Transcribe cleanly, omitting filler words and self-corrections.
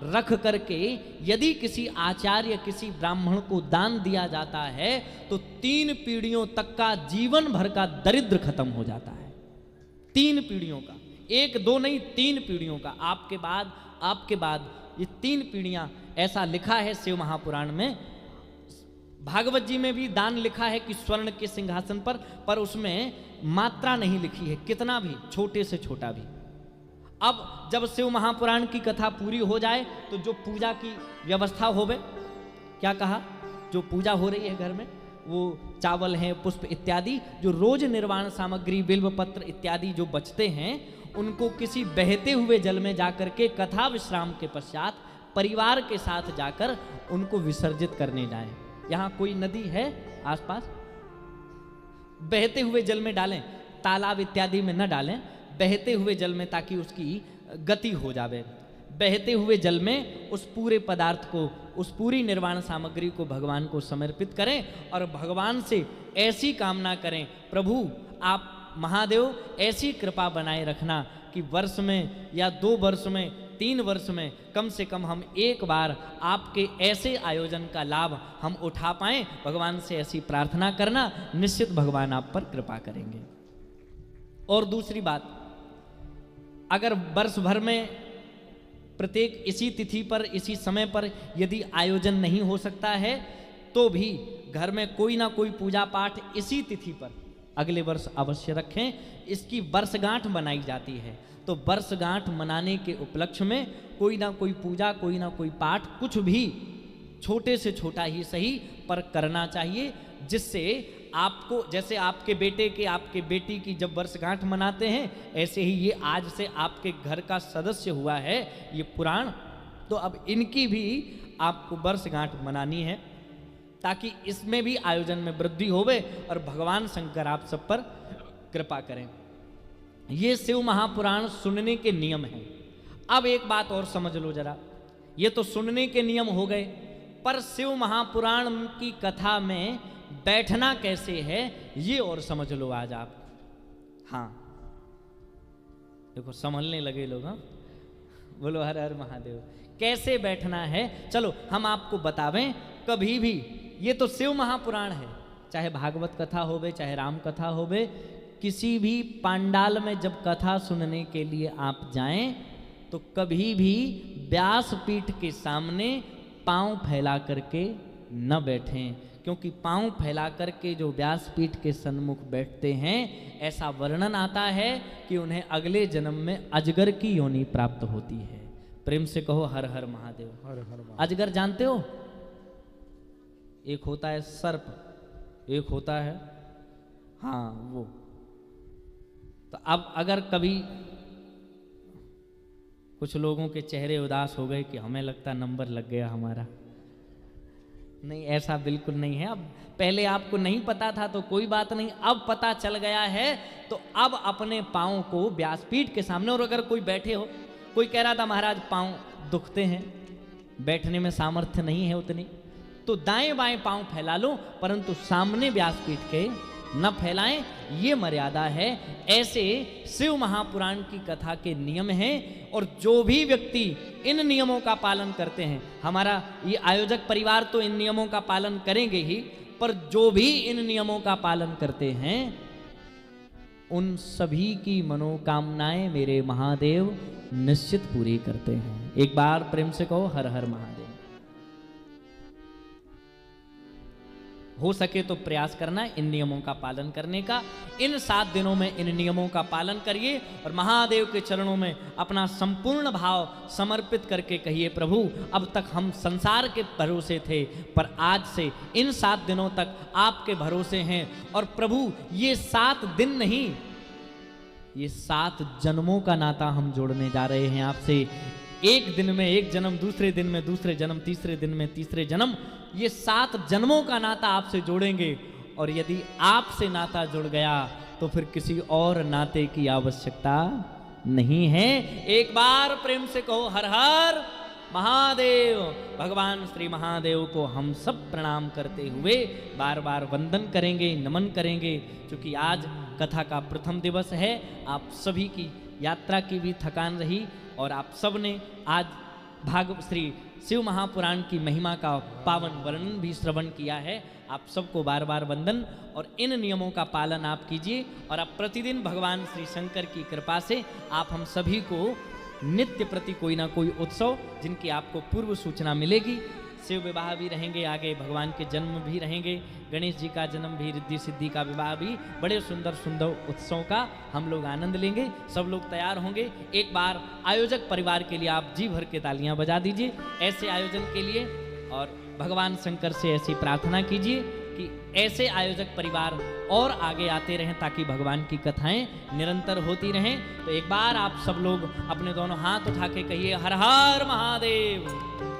रख करके यदि किसी आचार्य किसी ब्राह्मण को दान दिया जाता है तो 3 पीढ़ियों तक का जीवन भर का दरिद्र खत्म हो जाता है। 3 पीढ़ियों का, 1 2 नहीं 3 पीढ़ियों का, आपके बाद ये 3 पीढ़ियां, ऐसा लिखा है शिव महापुराण में। भागवत जी में भी दान लिखा है कि स्वर्ण के सिंहासन पर उसमें मात्रा नहीं लिखी है, कितना भी, छोटे से छोटा भी। अब जब शिव महापुराण की कथा पूरी हो जाए तो जो पूजा की व्यवस्था होवे, क्या कहा, जो पूजा हो रही है घर में, वो चावल है, पुष्प इत्यादि, जो रोज निर्वाण सामग्री, बिल्व पत्र इत्यादि जो बचते हैं, उनको किसी बहते हुए जल में जाकर के कथा विश्राम के पश्चात परिवार के साथ जाकर उनको विसर्जित करने जाएं। यहाँ कोई नदी है आसपास, बहते हुए जल में डालें, तालाब इत्यादि में न डालें, बहते हुए जल में, ताकि उसकी गति हो जावे। बहते हुए जल में उस पूरे पदार्थ को, उस पूरी निर्वाण सामग्री को भगवान को समर्पित करें और भगवान से ऐसी कामना करें, प्रभु आप महादेव ऐसी कृपा बनाए रखना कि वर्ष में या 2 वर्ष में, 3 वर्ष में कम से कम हम एक बार आपके ऐसे आयोजन का लाभ हम उठा पाएं। भगवान से ऐसी प्रार्थना करना, निश्चित भगवान आप पर कृपा करेंगे। और दूसरी बात, अगर वर्ष भर में प्रत्येक इसी तिथि पर, इसी समय पर यदि आयोजन नहीं हो सकता है तो भी घर में कोई ना कोई पूजा पाठ इसी तिथि पर अगले वर्ष अवश्य रखें। इसकी वर्षगांठ मनाई जाती है, तो वर्षगांठ मनाने के उपलक्ष्य में कोई ना कोई पूजा, कोई ना कोई पाठ, कुछ भी छोटे से छोटा ही सही पर करना चाहिए, जिससे आपको, जैसे आपके बेटे के, आपके बेटी की जब वर्षगांठ मनाते हैं, ऐसे ही ये आज से आपके घर का सदस्य हुआ है ये पुराण, तो अब इनकी भी आपको वर्षगांठ मनानी है, ताकि इसमें भी आयोजन में वृद्धि होवे और भगवान शंकर आप सब पर कृपा करें। ये शिव महापुराण सुनने के नियम हैं। अब एक बात और समझ लो जरा, ये तो सुनने के नियम हो गए, पर शिव महापुराण की कथा में बैठना कैसे है ये और समझ लो आज आप। हाँ देखो संभलने लगे लोग, हाँ बोलो हर हर महादेव। कैसे बैठना है चलो हम आपको बतावें। कभी भी, ये तो शिव महापुराण है, चाहे भागवत कथा होवे, चाहे राम कथा होवे, किसी भी पांडाल में जब कथा सुनने के लिए आप जाएं तो कभी भी व्यासपीठ के सामने पांव फैला करके न बैठें, क्योंकि पांव फैला करके जो व्यासपीठ के सन्मुख बैठते हैं, ऐसा वर्णन आता है कि उन्हें अगले जन्म में अजगर की योनि प्राप्त होती है। प्रेम से कहो हर हर महादेव। हर हर महादेव। अजगर जानते हो, एक होता है सर्प, एक होता है, हाँ वो। तो अब अगर कभी कुछ लोगों के चेहरे उदास हो गए कि हमें लगता नंबर लग गया हमारा, नहीं ऐसा बिल्कुल नहीं है। अब पहले आपको नहीं पता था तो कोई बात नहीं, अब पता चल गया है तो अब अपने पाँव को व्यासपीठ के सामने, और अगर कोई बैठे हो, कोई कह रहा था महाराज पाँव दुखते हैं, बैठने में सामर्थ्य नहीं है उतनी, तो दाएं बाएं पाँव फैला लो, परंतु सामने व्यासपीठ के न फैलाएं, ये मर्यादा है। ऐसे शिव महापुराण की कथा के नियम हैं, और जो भी व्यक्ति इन नियमों का पालन करते हैं, हमारा ये आयोजक परिवार तो इन नियमों का पालन करेंगे ही, पर जो भी इन नियमों का पालन करते हैं उन सभी की मनोकामनाएं मेरे महादेव निश्चित पूरी करते हैं। एक बार प्रेम से कहो हर हर महादेव। हो सके तो प्रयास करना इन नियमों का पालन करने का। इन 7 दिनों में इन नियमों का पालन करिए और महादेव के चरणों में अपना संपूर्ण भाव समर्पित करके कहिए, प्रभु अब तक हम संसार के भरोसे थे, पर आज से इन 7 दिनों तक आपके भरोसे हैं। और प्रभु ये 7 दिन नहीं, ये 7 जन्मों का नाता हम जोड़ने जा रहे हैं आपसे। एक दिन में एक जन्म, दूसरे दिन में दूसरे जन्म, तीसरे दिन में तीसरे जन्म, ये 7 जन्मों का नाता आपसे जोड़ेंगे। और यदि आपसे नाता जुड़ गया तो फिर किसी और नाते की आवश्यकता नहीं है। एक बार प्रेम से कहो हर हर महादेव। भगवान श्री महादेव को हम सब प्रणाम करते हुए बार बार वंदन करेंगे, नमन करेंगे, क्योंकि आज कथा का प्रथम दिवस है। आप सभी की यात्रा की भी थकान रही और आप सब ने आज श्री शिव महापुराण की महिमा का पावन वर्णन भी श्रवण किया है। आप सबको बार बार वंदन, और इन नियमों का पालन आप कीजिए, और अब प्रतिदिन भगवान श्री शंकर की कृपा से आप हम सभी को नित्य प्रति कोई ना कोई उत्सव जिनकी आपको पूर्व सूचना मिलेगी, शिव विवाह भी रहेंगे, आगे भगवान के जन्म भी रहेंगे, गणेश जी का जन्म भी, रिद्धि सिद्धि का विवाह भी, बड़े सुंदर सुंदर उत्सवों का हम लोग आनंद लेंगे। सब लोग तैयार होंगे। एक बार आयोजक परिवार के लिए आप जी भर के तालियां बजा दीजिए ऐसे आयोजन के लिए, और भगवान शंकर से ऐसी प्रार्थना कीजिए कि ऐसे आयोजक परिवार और आगे आते रहें, ताकि भगवान की कथाएं निरंतर होती रहें। तो एक बार आप सब लोग अपने दोनों हाथ उठा के कहिए, हर हर महादेव।